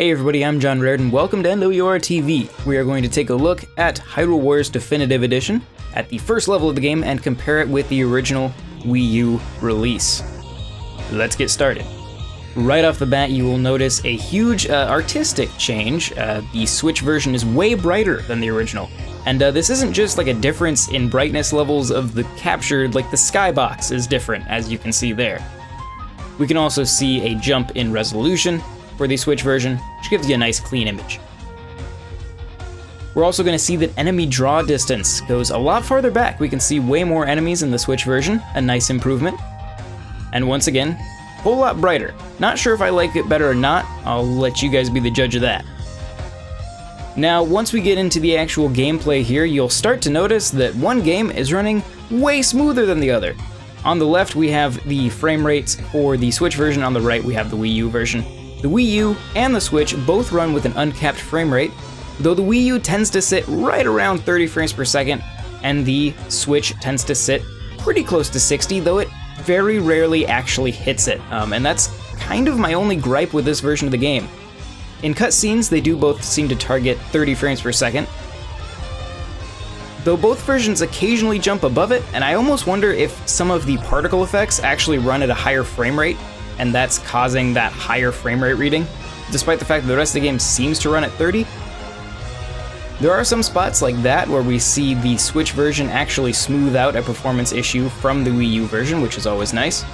Hey everybody, I'm John Rairdon. Welcome to NWR TV. We are going to take a look at Hyrule Warriors Definitive Edition at the first level of the game and compare it with the original Wii U release. Let's get started. Right off the bat, you will notice a huge artistic change. The Switch version is way brighter than the original. And this isn't just like a difference in brightness levels of the captured, like the skybox is different, as you can see there. We can also see a jump in resolution for the Switch version, which gives you a nice clean image. We're also going to see that enemy draw distance goes a lot farther back. We can see way more enemies in the Switch version, a nice improvement. And once again, a whole lot brighter. Not sure if I like it better or not, I'll let you guys be the judge of that. Now, once we get into the actual gameplay here, you'll start to notice that one game is running way smoother than the other. On the left, we have the frame rates for the Switch version. On the right, we have the Wii U version. The Wii U and the Switch both run with an uncapped frame rate, though the Wii U tends to sit right around 30 frames per second, and the Switch tends to sit pretty close to 60, though it very rarely actually hits it. And that's kind of my only gripe with this version of the game. In cutscenes, they do both seem to target 30 frames per second, though both versions occasionally jump above it, and I almost wonder if some of the particle effects actually run at a higher frame rate, and that's causing that higher frame rate reading, despite the fact that the rest of the game seems to run at 30. There are some spots like that where we see the Switch version actually smooth out a performance issue from the Wii U version, which is always nice.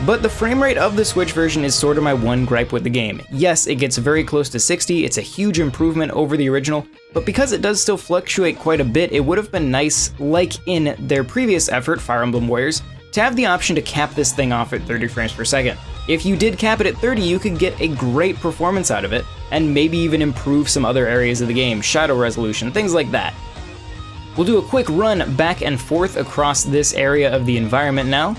But the frame rate of the Switch version is sort of my one gripe with the game. Yes, it gets very close to 60, it's a huge improvement over the original, but because it does still fluctuate quite a bit, it would have been nice, like in their previous effort, Fire Emblem Warriors, to have the option to cap this thing off at 30 frames per second. If you did cap it at 30, you could get a great performance out of it, and maybe even improve some other areas of the game, shadow resolution, things like that. We'll do a quick run back and forth across this area of the environment now.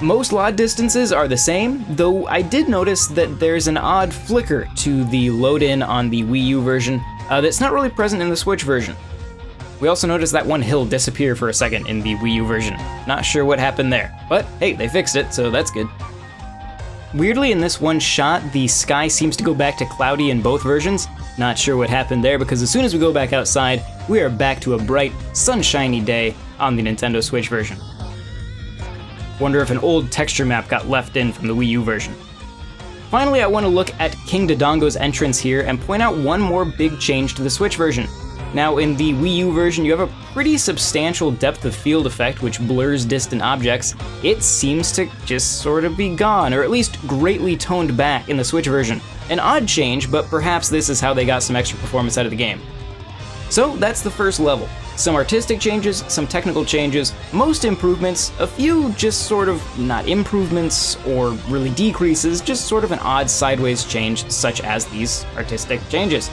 Most load distances are the same, though I did notice that there's an odd flicker to the load-in on the Wii U version that's not really present in the Switch version. We also noticed that one hill disappear for a second in the Wii U version. Not sure what happened there, but hey, they fixed it, so that's good. Weirdly, in this one shot, the sky seems to go back to cloudy in both versions. Not sure what happened there, because as soon as we go back outside, we are back to a bright, sunshiny day on the Nintendo Switch version. Wonder if an old texture map got left in from the Wii U version. Finally, I want to look at King Dodongos' entrance here and point out one more big change to the Switch version. Now, in the Wii U version, you have a pretty substantial depth of field effect which blurs distant objects. It seems to just sort of be gone, or at least greatly toned back in the Switch version. An odd change, but perhaps this is how they got some extra performance out of the game. So that's the first level. Some artistic changes, some technical changes, most improvements, a few just sort of not improvements or really decreases, just sort of an odd sideways change such as these artistic changes.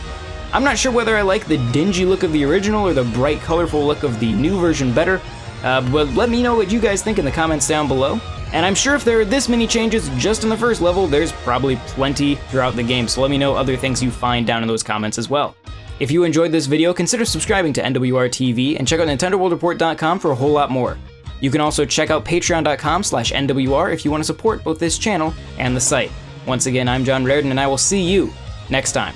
I'm not sure whether I like the dingy look of the original or the bright, colorful look of the new version better, but let me know what you guys think in the comments down below. And I'm sure if there are this many changes just in the first level, there's probably plenty throughout the game, so let me know other things you find down in those comments as well. If you enjoyed this video, consider subscribing to NWR TV and check out NintendoWorldReport.com for a whole lot more. You can also check out Patreon.com/NWR if you want to support both this channel and the site. Once again, I'm John Rairdon, and I will see you next time.